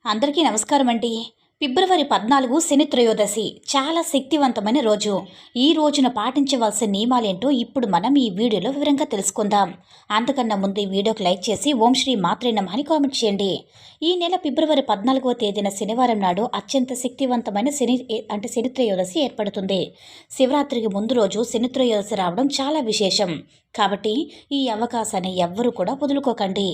అందరికీ నమస్కారం అండి. ఫిబ్రవరి 14 శని త్రయోదశి చాలా శక్తివంతమైన రోజు. ఈ రోజున పాటించవలసిన నియమాలేంటో ఇప్పుడు మనం ఈ వీడియోలో వివరంగా తెలుసుకుందాం. అంతకన్నా ముందు ఈ వీడియోకి లైక్ చేసి ఓం శ్రీ మాత్రే నమః అని కామెంట్ చేయండి. ఈ నెల ఫిబ్రవరి 14వ తేదీన శనివారం నాడు అత్యంత శక్తివంతమైన శని త్రయోదశి ఏర్పడుతుంది. శివరాత్రికి ముందు రోజు శని త్రయోదశి రావడం చాలా విశేషం. కాబట్టి ఈ అవకాశాన్ని ఎవ్వరూ కూడా వదులుకోకండి.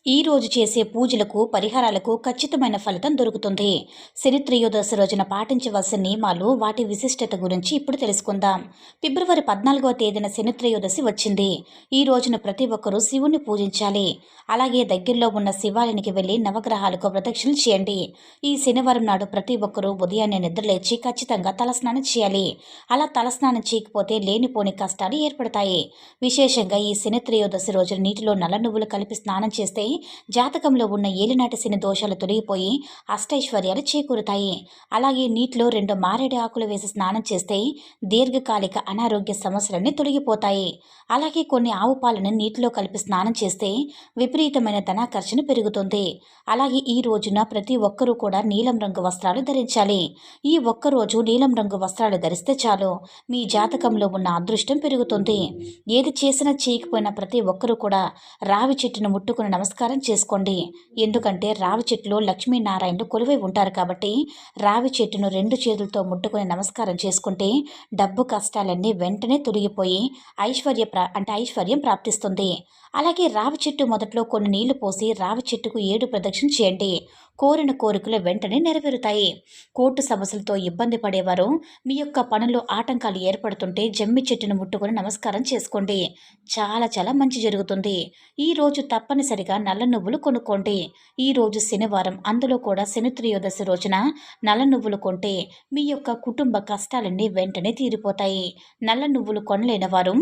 ఈ రోజు చేసే పూజలకు పరిహారాలకు ఖచ్చితమైన ఫలితం దొరుకుతుంది. శని త్రయోదశి రోజున పాటించవలసిన నియమాలు, వాటి విశిష్టత గురించి ఇప్పుడు తెలుసుకుందాం. ఫిబ్రవరి 14వ తేదీన శని త్రయోదశి వచ్చింది. ఈ రోజున ప్రతి ఒక్కరూ శివుణ్ణి పూజించాలి. అలాగే దగ్గరలో ఉన్న శివాలయానికి వెళ్లి నవగ్రహాలకు ప్రదక్షిణలు చేయండి. ఈ శనివారం నాడు ప్రతి ఒక్కరూ ఉదయాన్నే నిద్రలేచి ఖచ్చితంగా తలస్నానం చేయాలి. అలా తలస్నానం చేయకపోతే లేనిపోని కష్టాలు ఏర్పడతాయి. విశేషంగా ఈ శని త్రయోదశి రోజున నీటిలో నల్ల నువ్వులు కలిపి స్నానం చేస్తే జాతకంలో ఉన్న ఏలినాటి శని దోషాలు తొలగిపోయి అష్టైశ్వర్యాలు చేకూరుతాయి. అలాగే నీటిలో 2 మారేడు ఆకులు వేసి స్నానం చేస్తే దీర్ఘకాలిక అనారోగ్య సమస్యలన్నీ తొలగిపోతాయి. అలాగే కొన్ని ఆవు పాలను నీటిలో కలిపి స్నానం చేస్తే విపరీతమైన ధనాకర్షణ పెరుగుతుంది. అలాగే ఈ రోజున ప్రతి ఒక్కరూ కూడా నీలం రంగు వస్త్రాలు ధరించాలి. ఈ ఒక్కరోజు నీలం రంగు వస్త్రాలు ధరిస్తే చాలు, మీ జాతకంలో ఉన్న అదృష్టం పెరుగుతుంది. ఏది చేసినా చేయకపోయినా ప్రతి ఒక్కరూ కూడా రావి చెట్టును ముట్టుకుని నమస్కారం చేసుకోండి. ఎందుకంటే రావి చెట్టులో లక్ష్మీనారాయణుడు కొలువై ఉంటారు. కాబట్టి రావి చెట్టును 2 చేతులతో ముట్టుకుని నమస్కారం చేసుకుంటే డబ్బు కష్టాలన్నీ వెంటనే తొలగిపోయి ఐశ్వర్యం ప్రాప్తిస్తుంది. అలాగే రావి చెట్టు మొదట్లో కొన్ని నీళ్లు పోసి రావి చెట్టుకు 7 ప్రదక్షిణ చేయండి. కోరిన కోరికలు వెంటనే నెరవేరుతాయి. కోర్టు సమస్యలతో ఇబ్బంది పడేవారు, మీ యొక్క పనుల్లో ఆటంకాలు ఏర్పడుతుంటే జమ్మి చెట్టును ముట్టుకొని నమస్కారం చేసుకోండి. చాలా చాలా మంచి జరుగుతుంది. ఈ రోజు తప్పనిసరిగా నల్ల నువ్వులు కొనుక్కోండి. ఈ రోజు శనివారం, అందులో కూడా శని త్రయోదశి రోజున నల్ల నువ్వులు కొంటే మీ యొక్క కుటుంబ కష్టాలన్నీ వెంటనే తీరిపోతాయి. నల్ల నువ్వులు కొనలేని వారు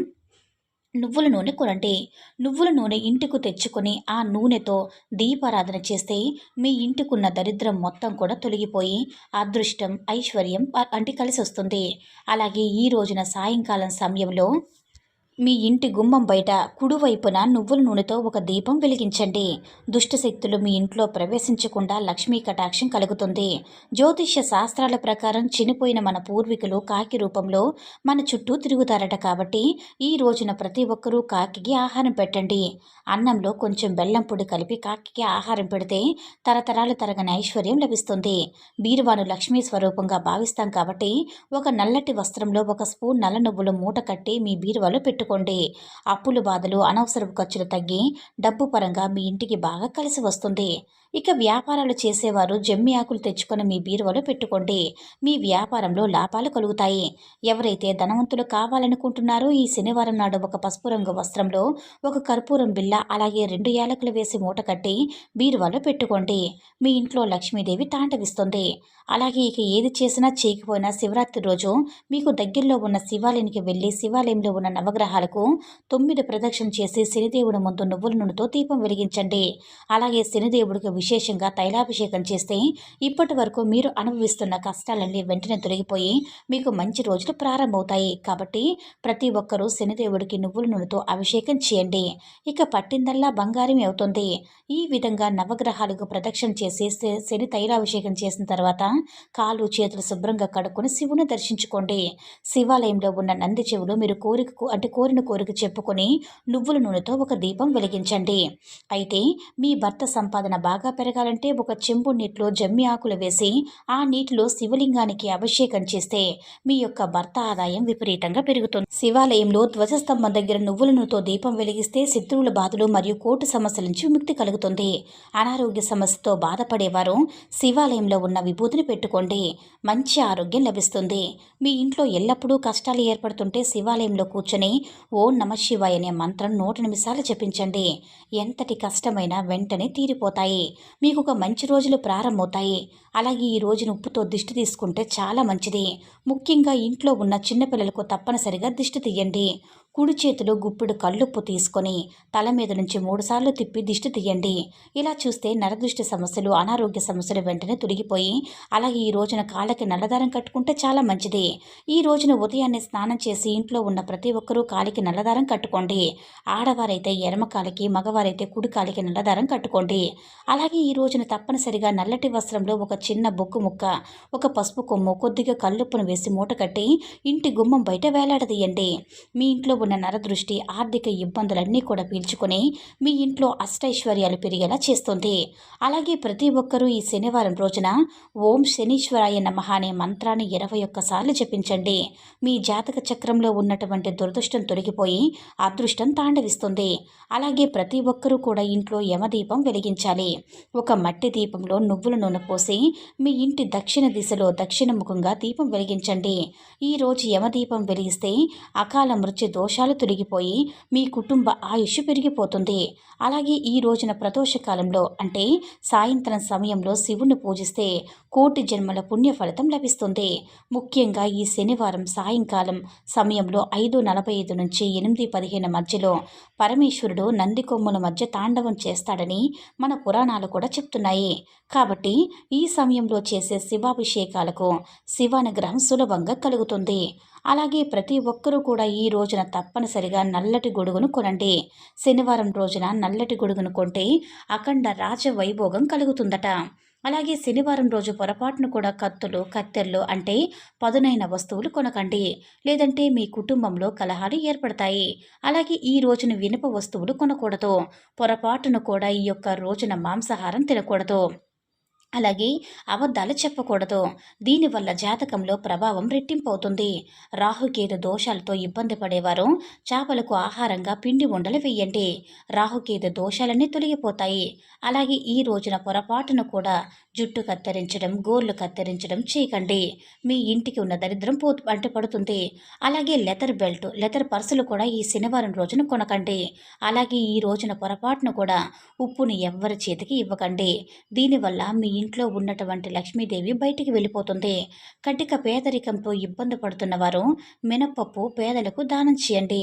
నువ్వుల నూనె కొనండి. నువ్వుల నూనె ఇంటికి తెచ్చుకొని ఆ నూనెతో దీపారాధన చేస్తే మీ ఇంటికున్న దరిద్రం మొత్తం కూడా తొలగిపోయి అదృష్టం, ఐశ్వర్యం కలిసి వస్తుంది. అలాగే ఈ రోజున సాయంకాలం సమయంలో మీ ఇంటి గుమ్మం బయట కుడివైపున నువ్వుల నూనెతో ఒక దీపం వెలిగించండి. దుష్టశక్తులు మీ ఇంట్లో ప్రవేశించకుండా లక్ష్మీ కటాక్షం కలుగుతుంది. జ్యోతిష్య శాస్త్రాల ప్రకారం చనిపోయిన మన పూర్వీకులు కాకి రూపంలో మన చుట్టూ తిరుగుతారట. కాబట్టి ఈ రోజున ప్రతి ఒక్కరూ కాకికి ఆహారం పెట్టండి. అన్నంలో కొంచెం బెల్లం పొడి కలిపి కాకికి ఆహారం పెడితే తరతరాలు తరగని ఐశ్వర్యం లభిస్తుంది. బీరువాను లక్ష్మీ స్వరూపంగా భావిస్తాం. కాబట్టి ఒక నల్లటి వస్త్రంలో 1 స్పూన్ నల్ల నువ్వులు మూట కట్టి మీ బీరువాలో పెట్టుకోండి. అప్పులు, బాధలు, అనవసరపు ఖర్చులు తగ్గి డబ్బు పరంగా మీ ఇంటికి బాగా కలిసి వస్తుంది. ఇక వ్యాపారాలు చేసేవారు జమ్మి ఆకులు తెచ్చుకొని మీ బీరువాలో పెట్టుకోండి. మీ వ్యాపారంలో లాభాలు కలుగుతాయి. ఎవరైతే ధనవంతులు కావాలనుకుంటున్నారో ఈ శనివారం నాడు ఒక పసుపు రంగు వస్త్రంలో 1 కర్పూరం బిళ్ళ, అలాగే 2 యాలకులు వేసి మూట కట్టి బీరువాలో పెట్టుకోండి. మీ ఇంట్లో లక్ష్మీదేవి తాండవిస్తుంది. అలాగే ఇక ఏది చేసినా చేయకపోయినా శివరాత్రి రోజు మీకు దగ్గరలో ఉన్న శివాలయానికి వెళ్ళి శివాలయంలో ఉన్న నవగ్రహాలకు 9 ప్రదక్షిణ చేసి శనిదేవుడి ముందు నువ్వుల నూనెతో దీపం వెలిగించండి. అలాగే శనిదేవుడికి విశేషంగా తైలాభిషేకం చేస్తే ఇప్పటి వరకు మీరు అనుభవిస్తున్న కష్టాలన్నీ వెంటనే తొలగిపోయి మీకు మంచి రోజులు ప్రారంభమవుతాయి. కాబట్టి ప్రతి ఒక్కరూ శనిదేవుడికి నువ్వుల నూనెతో అభిషేకం చేయండి. ఇక పట్టిందల్లా బంగారమే అవుతుంది. ఈ విధంగా నవగ్రహాలకు ప్రదక్షిణ చేసి శని తైలాభిషేకం చేసిన తర్వాత కాళ్ళు చేతులు శుభ్రంగా కడుక్కొని శివుని దర్శించుకోండి. శివాలయంలో ఉన్న నంది చెవులు మీరు కోరిన కోరిక చెప్పుకొని నువ్వుల నూనెతో ఒక దీపం వెలిగించండి. అయితే మీ భర్త సంపాదన బాగా పెరగాలంటే 1 చెంబు నీటిలో జమ్మి ఆకులు వేసి ఆ నీటిలో శివలింగానికి అభిషేకం చేస్తే మీ యొక్క భర్త ఆదాయం విపరీతంగా పెరుగుతుంది. శివాలయంలో ధ్వజస్తంభం దగ్గర నువ్వుల నూనెతో దీపం వెలిగిస్తే శత్రువుల బాధలు మరియు కోర్టు సమస్యల నుంచి విముక్తి కలుగుతుంది. అనారోగ్య సమస్యతో బాధపడేవారు శివాలయంలో ఉన్న విభూతిని పెట్టుకోండి. మంచి ఆరోగ్యం లభిస్తుంది. మీ ఇంట్లో ఎల్లప్పుడూ కష్టాలు ఏర్పడుతుంటే శివాలయంలో కూర్చొని ఓం నమః శివాయ అనే మంత్రం 108 సార్లు జపించండి. ఎంతటి కష్టమైనా వెంటనే తీరిపోతాయి. మీకు ఒక మంచి రోజులు ప్రారంభమవుతాయి. అలాగే ఈ రోజున ఉప్పుతో దిష్టి తీసుకుంటే చాలా మంచిది. ముఖ్యంగా ఇంట్లో ఉన్న చిన్నపిల్లలకు తప్పనిసరిగా దిష్టి తీయండి. కుడి చేతిలో గుప్పెడు కల్లుప్పు తీసుకొని తల మీద నుంచి 3 సార్లు తిప్పి దిష్టి తీయండి. ఇలా చూస్తే నరదృష్టి సమస్యలు, అనారోగ్య సమస్యలు వెంటనే తొలగిపోయి, అలాగే ఈ రోజున కాళ్ళకి నల్లదారం కట్టుకుంటే చాలా మంచిది. ఈ రోజున ఉదయాన్నే స్నానం చేసి ఇంట్లో ఉన్న ప్రతి ఒక్కరూ కాలికి నల్లదారం కట్టుకోండి. ఆడవారైతే ఎడమ కాలికి, మగవారైతే కుడి కాలికి నల్లదారం కట్టుకోండి. అలాగే ఈ రోజున తప్పనిసరిగా నల్లటి వస్త్రంలో ఒక చిన్న బొగ్గు ముక్క, ఒక పసుపు కొమ్ము, కొద్దిగా కల్లుప్పును వేసి మూట కట్టి ఇంటి గుమ్మం బయట వేలాడదీయండి. మీ ఇంట్లో ఉన్న నరదృష్టి, ఆర్థిక ఇబ్బందులన్నీ కూడా పీల్చుకొని మీ ఇంట్లో అష్టైశ్వర్యాలు పెరిగేలా చేస్తుంది. అలాగే ప్రతి ఒక్కరూ ఈ శనివారం రోజున ఓం శనీశ్వరాయ నమః అనే మంత్రాన్ని 21 సార్లు జపించండి. మీ జాతక చక్రంలో ఉన్నటువంటి దురదృష్టం తొలగిపోయి అదృష్టం తాండవిస్తుంది. అలాగే ప్రతి ఒక్కరూ కూడా ఇంట్లో యమదీపం వెలిగించాలి. ఒక మట్టి దీపంలో నువ్వుల నూనె పోసి మీ ఇంటి దక్షిణ దిశలో దక్షిణముఖంగా దీపం వెలిగించండి. ఈరోజు యమదీపం వెలిగిస్తే అకాల మృత్యు దోషాలు తొలగిపోయి మీ కుటుంబ ఆయుష్ పెరిగిపోతుంది. అలాగే ఈ రోజున ప్రదోషకాలంలో అంటే సాయంత్రం సమయంలో శివుణ్ణి పూజిస్తే కోటి జన్మల పుణ్య ఫలితం లభిస్తుంది. ముఖ్యంగా ఈ శనివారం సాయంకాలం సమయంలో 5:45 నుంచి 8:15 మధ్యలో పరమేశ్వరుడు నంది కొమ్ముల మధ్య తాండవం చేస్తాడని మన పురాణాలు కూడా చెప్తున్నాయి. కాబట్టి ఈ సమయంలో చేసే శివాభిషేకాలకు శివానుగ్రహం సులభంగా కలుగుతుంది. అలాగే ప్రతి ఒక్కరూ కూడా ఈ రోజున తప్పనిసరిగా నల్లటి గొడుగును కొనండి. శనివారం రోజున నల్లటి గొడుగును కొంటే అఖండ రాజవైభోగం కలుగుతుందట. అలాగే శనివారం రోజు పొరపాటును కూడా కత్తులు, కత్తెర్లు అంటే పదునైన వస్తువులు కొనకండి. లేదంటే మీ కుటుంబంలో కలహాలు ఏర్పడతాయి. అలాగే ఈ రోజున ఇనుప వస్తువులు కొనకూడదు. పొరపాటును కూడా ఈ యొక్క రోజున మాంసాహారం తినకూడదు. అలాగే అబద్ధాలు చెప్పకూడదు. దీనివల్ల జాతకంలో ప్రభావం రెట్టింపవుతుంది. రాహుకేతు దోషాలతో ఇబ్బంది పడేవారు చేపలకు ఆహారంగా పిండి ఉండలు వేయండి. రాహుకేతు దోషాలన్నీ తొలగిపోతాయి. అలాగే ఈ రోజున పొరపాటును కూడా జుట్టు కత్తిరించడం, గోర్లు కత్తిరించడం చేయకండి. మీ ఇంటికి ఉన్న దరిద్రం పడుతుంది. అలాగే లెదర్ బెల్ట్, లెదర్ పర్సులు కూడా ఈ శనివారం రోజున కొనకండి. అలాగే ఈ రోజున పొరపాటును కూడా ఉప్పుని ఎవ్వరి చేతికి ఇవ్వకండి. దీనివల్ల మీ ఇంట్లో ఉన్నటువంటి లక్ష్మీదేవి బయటికి వెళ్ళిపోతుంది. కటిక పేదరికంతో ఇబ్బంది పడుతున్న వారు మినపప్పు పేదలకు దానం చేయండి.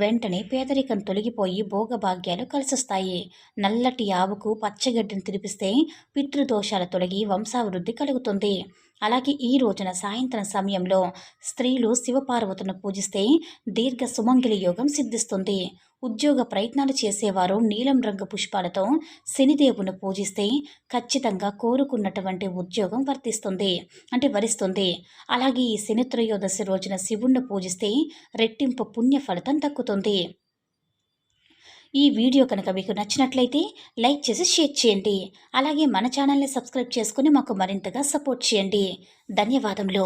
వెంటనే పేదరికం తొలగిపోయి భోగభాగ్యాలు కలిసొస్తాయి. నల్లటి ఆవుకు పచ్చగడ్డిని తినిపిస్తే పితృదోషాలు తొలగి వంశాభివృద్ధి కలుగుతుంది. అలాగే ఈ రోజున సాయంత్రం సమయంలో స్త్రీలు శివపార్వతులను పూజిస్తే దీర్ఘ సుమంగళి యోగం సిద్ధిస్తుంది. ఉద్యోగ ప్రయత్నాలు చేసేవారు నీలం రంగు పుష్పాలతో శనిదేవుని పూజిస్తే ఖచ్చితంగా కోరుకున్నటువంటి ఉద్యోగం వరిస్తుంది. అలాగే ఈ శని త్రయోదశి రోజున శివుణ్ణి పూజిస్తే రెట్టింపు పుణ్య ఫలితం దక్కుతుంది. ఈ వీడియో కనుక మీకు నచ్చినట్లయితే లైక్ చేసి షేర్ చేయండి. అలాగే మన ఛానల్ని సబ్స్క్రైబ్ చేసుకుని మాకు మరింతగా సపోర్ట్ చేయండి. ధన్యవాదములు.